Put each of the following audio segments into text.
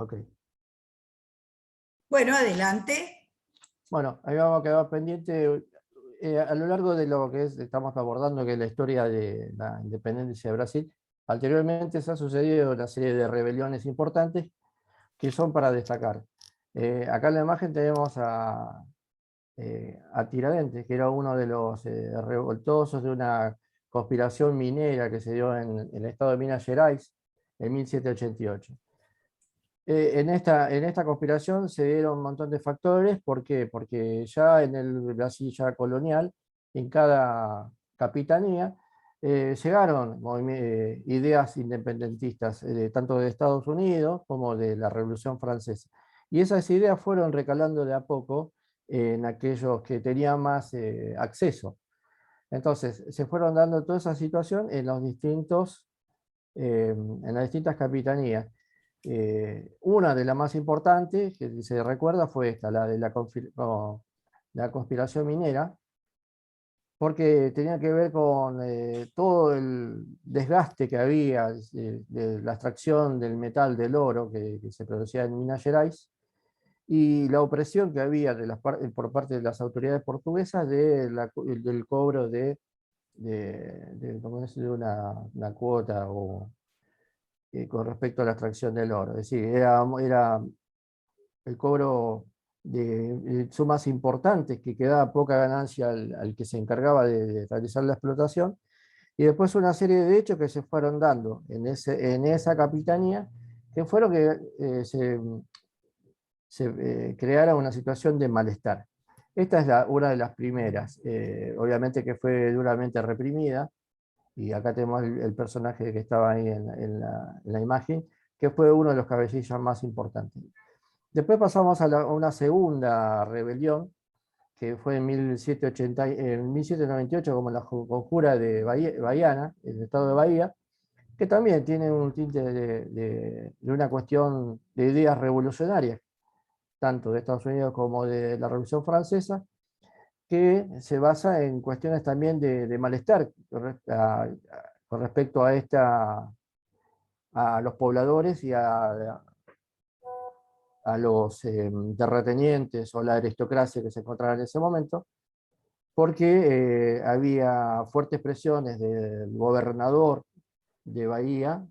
Ok. Bueno, adelante. Bueno, ahí vamos a quedar pendiente. A lo largo de lo que estamos abordando, que es la historia de la independencia de Brasil, anteriormente se ha sucedido una serie de rebeliones importantes que son para destacar. Acá en la imagen tenemos a Tiradentes, que era uno de los revoltosos de una conspiración minera que se dio en el estado de Minas Gerais en 1788. En esta conspiración se dieron un montón de factores. ¿Por qué? Porque ya en el Brasil ya colonial, en cada capitanía, llegaron ideas independentistas, tanto de Estados Unidos como de la Revolución Francesa. Y esas ideas fueron recalando de a poco en aquellos que tenían más acceso. Entonces, se fueron dando toda esa situación en en las distintas capitanías. Una de las más importantes que se recuerda fue esta, la de la conspiración minera, porque tenía que ver con todo el desgaste que había de la extracción del metal del oro que se producía en Minas Gerais, y la opresión que había por parte de las autoridades portuguesas del cobro ¿cómo es? De una cuota con respecto a la extracción del oro. Es decir, era el cobro de sumas importantes que quedaba poca ganancia al que se encargaba de realizar la explotación, y después una serie de hechos que se fueron dando en esa capitanía, que fueron que se creara una situación de malestar. Esta es una de las primeras, obviamente que fue duramente reprimida, y acá tenemos el personaje que estaba ahí en la imagen, que fue uno de los cabecillas más importantes. Después pasamos a una segunda rebelión, que fue en 1798, como la conjura de Bahiana, el estado de Bahía, que también tiene un tinte de una cuestión de ideas revolucionarias, tanto de Estados Unidos como de la Revolución Francesa, que se basa en cuestiones también de malestar con respecto a los pobladores y a los terratenientes o la aristocracia que se encontraba en ese momento, porque había fuertes presiones del gobernador de Bahía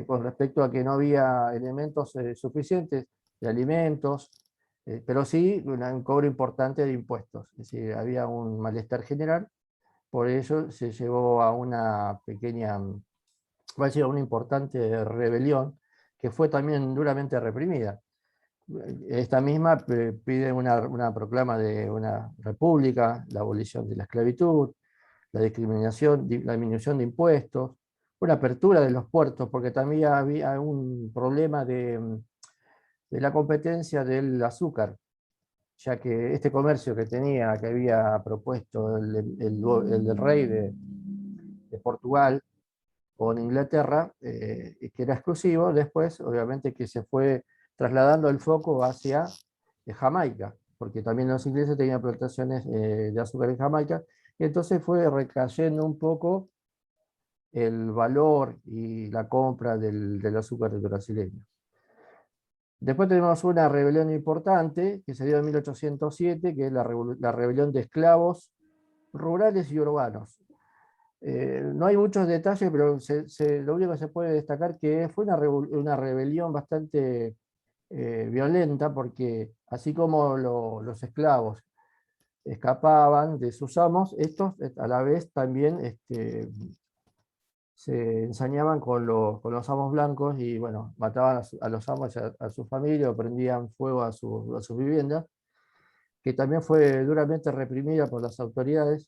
con respecto a que no había elementos suficientes de alimentos, pero sí un cobro importante de impuestos. Es decir, había un malestar general, por ello se llevó a una pequeña, a una importante rebelión que fue también duramente reprimida. Esta misma pide una proclama de una república, la abolición de la esclavitud, la discriminación, la disminución de impuestos, una apertura de los puertos, porque también había un problema de la competencia del azúcar, ya que este comercio que había propuesto el rey de Portugal con Inglaterra, que era exclusivo, después obviamente que se fue trasladando el foco hacia Jamaica, porque también los ingleses tenían plantaciones de azúcar en Jamaica, y entonces fue recayendo un poco el valor y la compra del azúcar brasileño. Después tenemos una rebelión importante que se dio en 1807, que es la rebelión de esclavos rurales y urbanos. No hay muchos detalles, pero lo único que se puede destacar que fue una rebelión bastante violenta, porque así como los esclavos escapaban de sus amos, estos a la vez también se ensañaban con los amos blancos y bueno, mataban a los amos y a su familia, o prendían fuego a sus viviendas, que también fue duramente reprimida por las autoridades,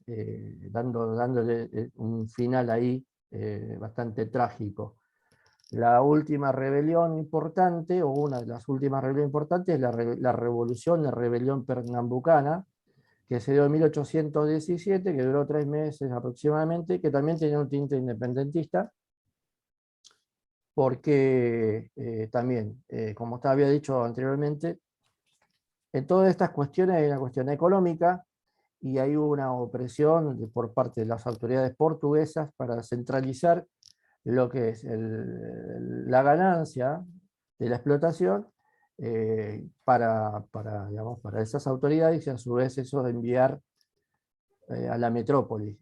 dándole un final ahí bastante trágico. La última rebelión importante, o una de las últimas rebeliones importantes, es la rebelión pernambucana, que se dio en 1817, que duró 3 meses aproximadamente, que también tenía un tinte independentista, porque también, como había dicho anteriormente, en todas estas cuestiones hay una cuestión económica, y hay una opresión por parte de las autoridades portuguesas para centralizar lo que es la ganancia de la explotación digamos, para esas autoridades y a su vez eso de enviar a la metrópoli.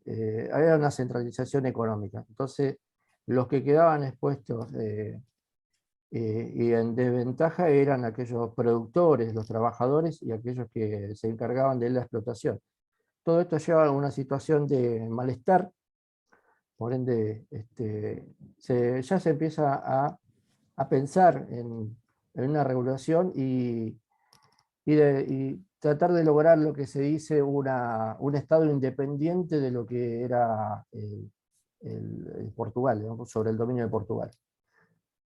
Había una centralización económica. Entonces, los que quedaban expuestos y en desventaja eran aquellos productores, los trabajadores y aquellos que se encargaban de la explotación. Todo esto lleva a una situación de malestar, por ende ya se empieza a pensar en una regulación y tratar de lograr lo que se dice un Estado independiente de lo que era el Portugal, digamos, sobre el dominio de Portugal.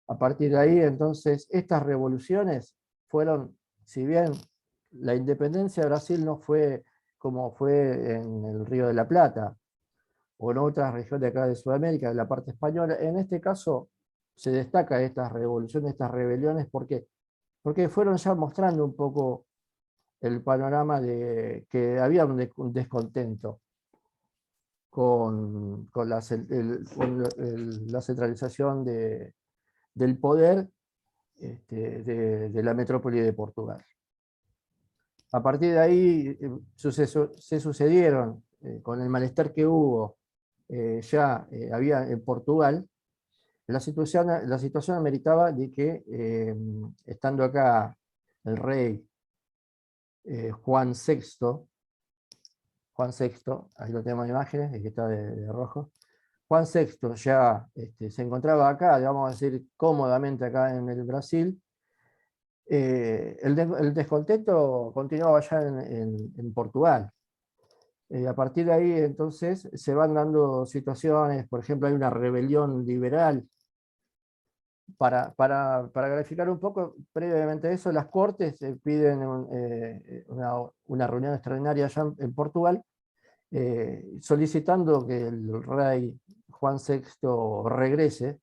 A partir de ahí, entonces, estas revoluciones fueron, si bien la independencia de Brasil no fue como fue en el Río de la Plata, o en otras regiones de acá de Sudamérica, de la parte española, en este caso se destaca estas revoluciones, estas rebeliones, ¿por qué? Porque fueron ya mostrando un poco el panorama de que había un descontento con la centralización del poder de la metrópoli de Portugal. A partir de ahí se sucedieron, con el malestar que hubo, había en Portugal, la situación ameritaba de que, estando acá el rey Juan VI, ahí lo tenemos en imágenes, el que está de rojo, Juan VI ya se encontraba acá, vamos a decir, cómodamente acá en el Brasil. El descontento continuaba ya en Portugal. A partir de ahí, entonces, se van dando situaciones, por ejemplo, hay una rebelión liberal. Para graficar un poco, previamente a eso, las Cortes piden una reunión extraordinaria allá en Portugal, solicitando que el rey Juan VI regrese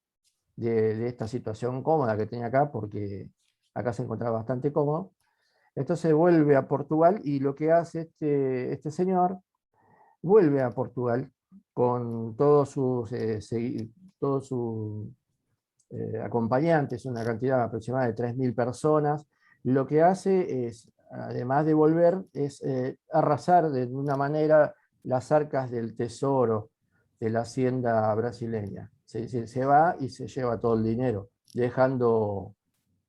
de esta situación cómoda que tenía acá, porque acá se encontraba bastante cómodo. Entonces vuelve a Portugal y lo que hace este señor, vuelve a Portugal con todos sus acompañantes, una cantidad aproximada de 3.000 personas. Lo que hace es, además de volver, es arrasar de una manera las arcas del tesoro de la hacienda brasileña. Se va y se lleva todo el dinero, dejando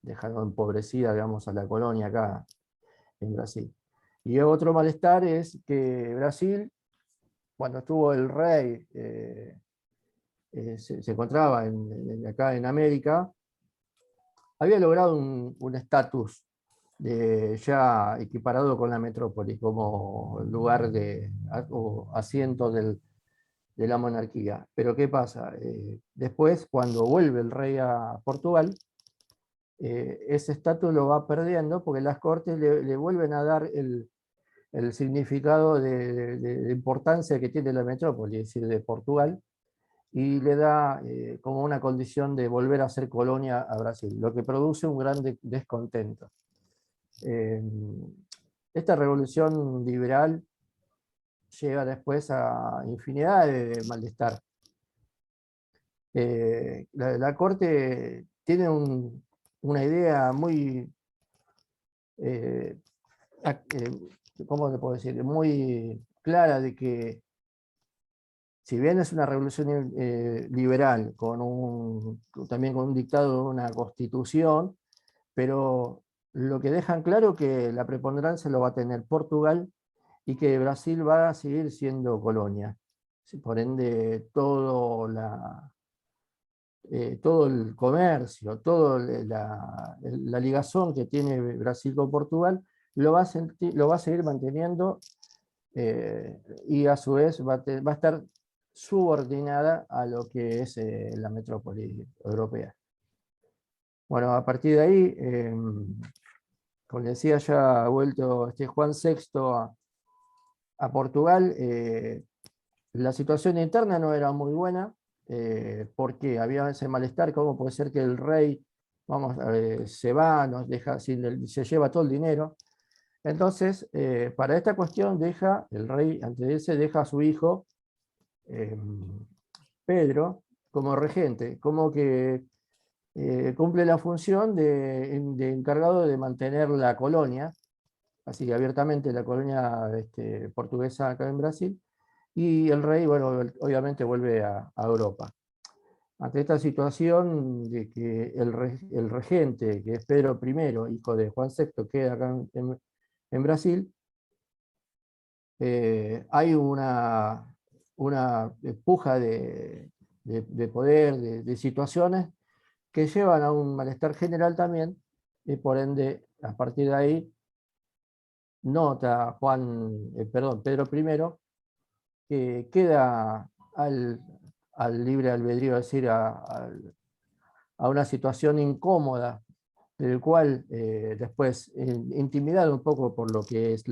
empobrecida, digamos, a la colonia acá en Brasil. Y otro malestar es que Brasil, cuando estuvo el rey, se encontraba acá en América, había logrado un estatus ya equiparado con la metrópoli, como lugar o asiento de la monarquía. Pero ¿qué pasa? Después, cuando vuelve el rey a Portugal, ese estatus lo va perdiendo porque las Cortes le vuelven a dar el significado de importancia que tiene la metrópoli, es decir, de Portugal, y le da como una condición de volver a ser colonia a Brasil, lo que produce un gran descontento. Esta revolución liberal llega después a infinidad de malestar. La Corte tiene una idea muy, ¿cómo le puedo decir? Muy clara de que, si bien es una revolución liberal, también con un dictado de una constitución, pero lo que dejan claro que la preponderancia lo va a tener Portugal y que Brasil va a seguir siendo colonia. Por ende, todo el comercio, toda la ligazón que tiene Brasil con Portugal, lo va a seguir manteniendo, y a su vez va a estar subordinada a lo que es la metrópoli europea. Bueno, a partir de ahí, como decía, ya ha vuelto Juan VI a Portugal. La situación interna no era muy buena, porque había ese malestar. ¿Cómo puede ser que el rey se va, nos deja se lleva todo el dinero? Entonces, para esta cuestión el rey, antes de irse, deja a su hijo, Pedro, como regente, como que cumple la función de encargado de mantener la colonia, así que abiertamente la colonia portuguesa acá en Brasil, y el rey, bueno, obviamente vuelve a Europa. Ante esta situación de que el regente, que es Pedro I, hijo de Juan VI, queda acá en Brasil, hay una puja de poder, de situaciones que llevan a un malestar general también, y por ende, a partir de ahí, nota Pedro I, que queda al libre albedrío, es decir, a una situación incómoda, del cual después, intimidado un poco por lo que es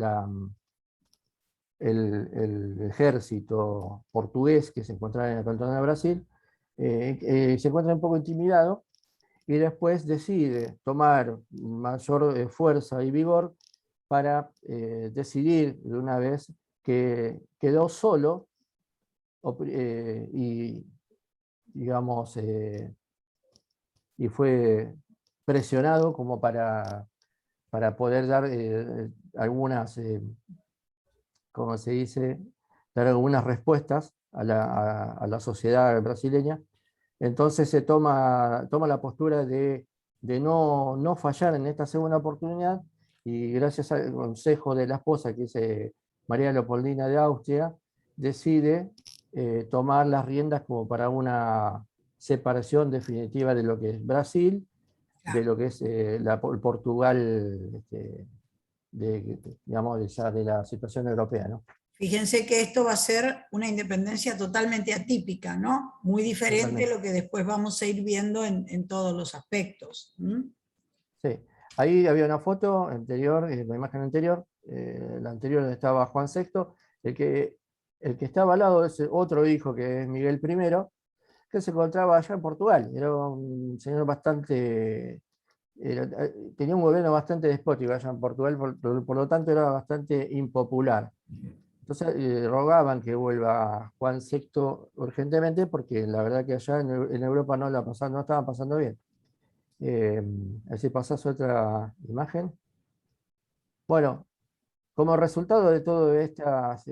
el ejército portugués que se encontraba en el cantón de Brasil, se encuentra un poco intimidado y después decide tomar mayor fuerza y vigor para decidir de una vez que quedó solo y, digamos, y fue presionado como para poder dar algunas, como se dice, dar algunas respuestas a la sociedad brasileña. Entonces se toma la postura de no fallar en esta segunda oportunidad, y gracias al consejo de la esposa, que es María Leopoldina de Austria, decide tomar las riendas como para una separación definitiva de lo que es Brasil, de lo que es el Portugal, digamos, ya de la situación europea, ¿no? Fíjense que esto va a ser una independencia totalmente atípica, ¿no? Muy diferente a Totalmente. lo que después vamos a ir viendo en todos los aspectos. Sí, ahí había una foto anterior, la imagen anterior, la anterior donde estaba Juan VI, el que estaba al lado es otro hijo que es Miguel I, que se encontraba allá en Portugal. Era un señor bastante, tenía un gobierno bastante despótico allá en Portugal, por lo tanto era bastante impopular. Entonces rogaban que vuelva Juan VI urgentemente, porque la verdad que allá en Europa no estaban pasando bien. Así pasas otra imagen. Bueno, como resultado de todas estas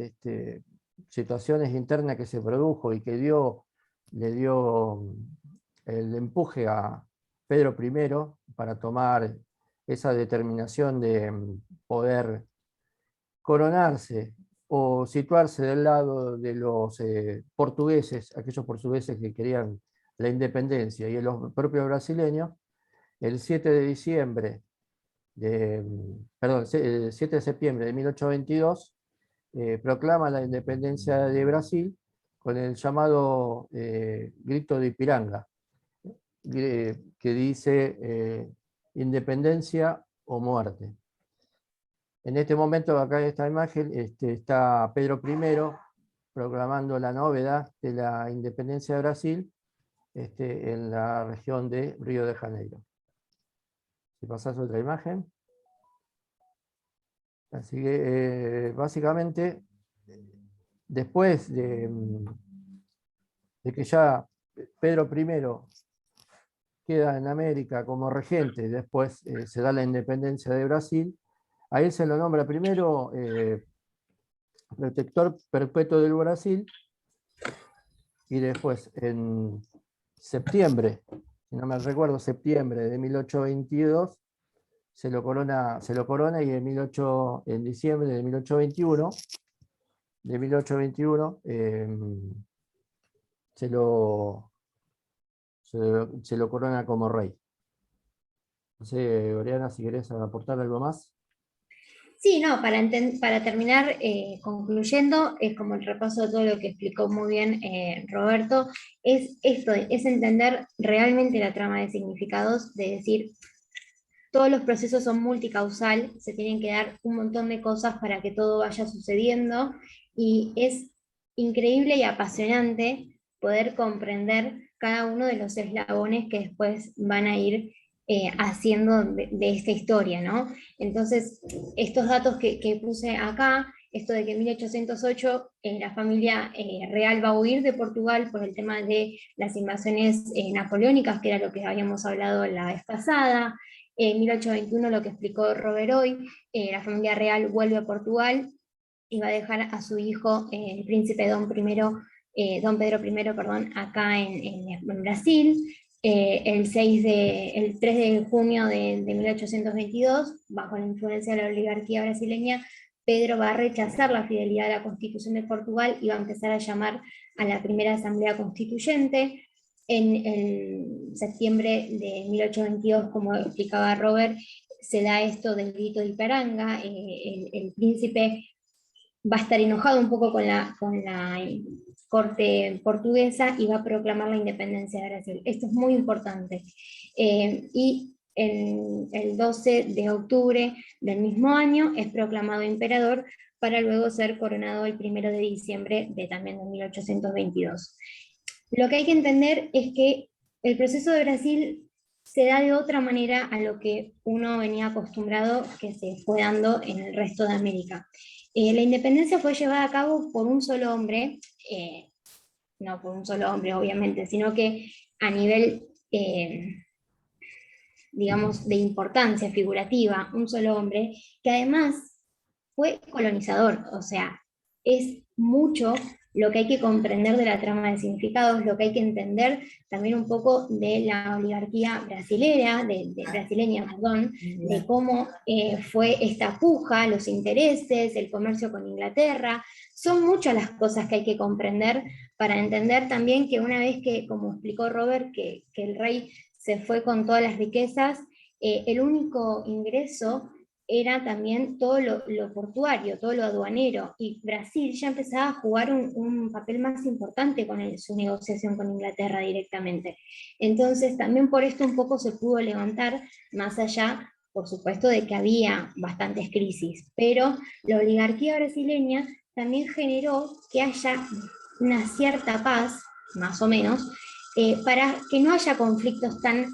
situaciones internas que se produjo y que le dio el empuje a Pedro I para tomar esa determinación de poder coronarse o situarse del lado de los portugueses, aquellos portugueses que querían la independencia, y de los propios brasileños, el 7 de diciembre perdón, el 7 de septiembre de 1822, proclama la independencia de Brasil con el llamado Grito de Ipiranga, que dice independencia o muerte. En este momento, acá en esta imagen, está Pedro I proclamando la novedad de la independencia de Brasil en la región de Río de Janeiro. Si pasas a otra imagen. Así que básicamente, después de que ya Pedro I queda en América como regente, después se da la independencia de Brasil, a él se lo nombra primero protector perpetuo del Brasil, y después en septiembre, si no me recuerdo, septiembre de 1822, se lo corona y en diciembre de 1821 se lo corona como rey. No sé, Oriana, si querés aportar algo más. Sí, no, para terminar concluyendo, es como el repaso de todo lo que explicó muy bien Roberto, es esto, es entender realmente la trama de significados, de decir, todos los procesos son multicausal, se tienen que dar un montón de cosas para que todo vaya sucediendo, y es increíble y apasionante poder comprender cada uno de los eslabones que después van a ir haciendo de esta historia, ¿no? Entonces, estos datos que puse acá esto de que en 1808 la familia real va a huir de Portugal por el tema de las invasiones napoleónicas, que era lo que habíamos hablado la vez pasada. En 1821, lo que explicó Robert hoy, la familia real vuelve a Portugal y va a dejar a su hijo, el príncipe Don Pedro I, perdón, acá en Brasil. El 3 de junio de 1822, bajo la influencia de la oligarquía brasileña, Pedro va a rechazar la fidelidad a la Constitución de Portugal y va a empezar a llamar a la primera Asamblea Constituyente. En el septiembre de 1822, como explicaba Robert, se da esto del grito de Iparanga. El príncipe va a estar enojado un poco con la corte portuguesa y va a proclamar la independencia de Brasil. Esto es muy importante. Y el 12 de octubre del mismo año es proclamado emperador para luego ser coronado el 1 de diciembre también de 1822. Lo que hay que entender es que el proceso de Brasil se da de otra manera a lo que uno venía acostumbrado que se fue dando en el resto de América. La independencia fue llevada a cabo por un solo hombre, no por un solo hombre obviamente, sino que a nivel, digamos, de importancia figurativa, un solo hombre, que además fue colonizador, o sea, es mucho lo que hay que comprender de la trama de significados, lo que hay que entender también un poco de la oligarquía brasileña, de cómo fue esta puja, los intereses, el comercio con Inglaterra. Son muchas las cosas que hay que comprender para entender también que una vez que, como explicó Robert, que el rey se fue con todas las riquezas, el único ingreso era también todo lo portuario, todo lo aduanero, y Brasil ya empezaba a jugar un papel más importante con su negociación con Inglaterra directamente. Entonces también por esto un poco se pudo levantar, más allá, por supuesto, de que había bastantes crisis, pero la oligarquía brasileña también generó que haya una cierta paz, más o menos, para que no haya conflictos tan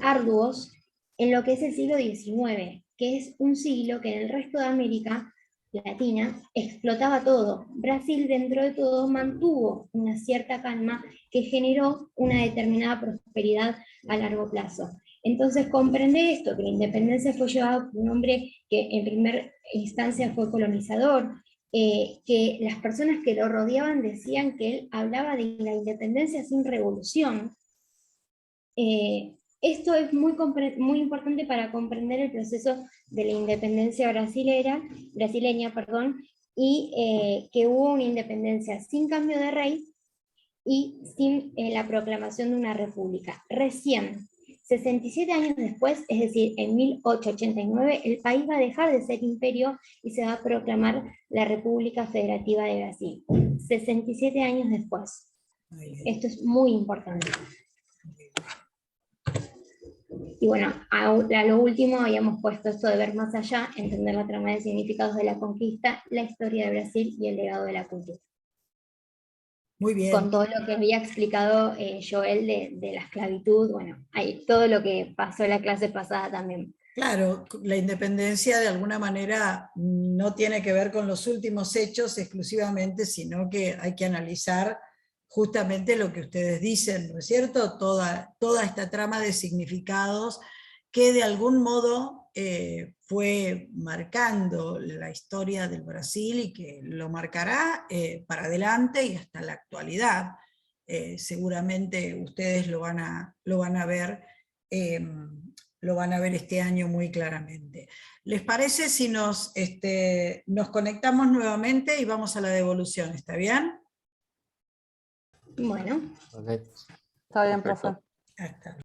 arduos en lo que es el siglo XIX, que es un siglo que en el resto de América Latina explotaba todo. Brasil, dentro de todo, mantuvo una cierta calma que generó una determinada prosperidad a largo plazo. Entonces comprende esto, que la independencia fue llevada por un hombre que en primera instancia fue colonizador, que las personas que lo rodeaban decían que él hablaba de la independencia sin revolución. Esto es muy importante para comprender el proceso de la independencia brasileña, y que hubo una independencia sin cambio de rey y sin la proclamación de una república. Recién, 67 años después, es decir, en 1889, el país va a dejar de ser imperio y se va a proclamar la República Federativa de Brasil. 67 años después. Esto es muy importante. Y bueno, a lo último habíamos puesto esto de ver más allá, entender la trama de significados de la conquista, la historia de Brasil y el legado de la cultura. Muy bien. Con todo lo que había explicado Joel de la esclavitud, bueno, hay todo lo que pasó en la clase pasada también. Claro, la independencia de alguna manera no tiene que ver con los últimos hechos exclusivamente, sino que hay que analizar justamente lo que ustedes dicen, ¿no es cierto? Toda esta trama de significados que de algún modo fue marcando la historia del Brasil y que lo marcará para adelante y hasta la actualidad. Seguramente ustedes lo van a ver este año muy claramente. ¿Les parece si nos conectamos nuevamente y vamos a la devolución? ¿Está bien? Bueno. Okay. Está bien, Perfecto. profe. Hasta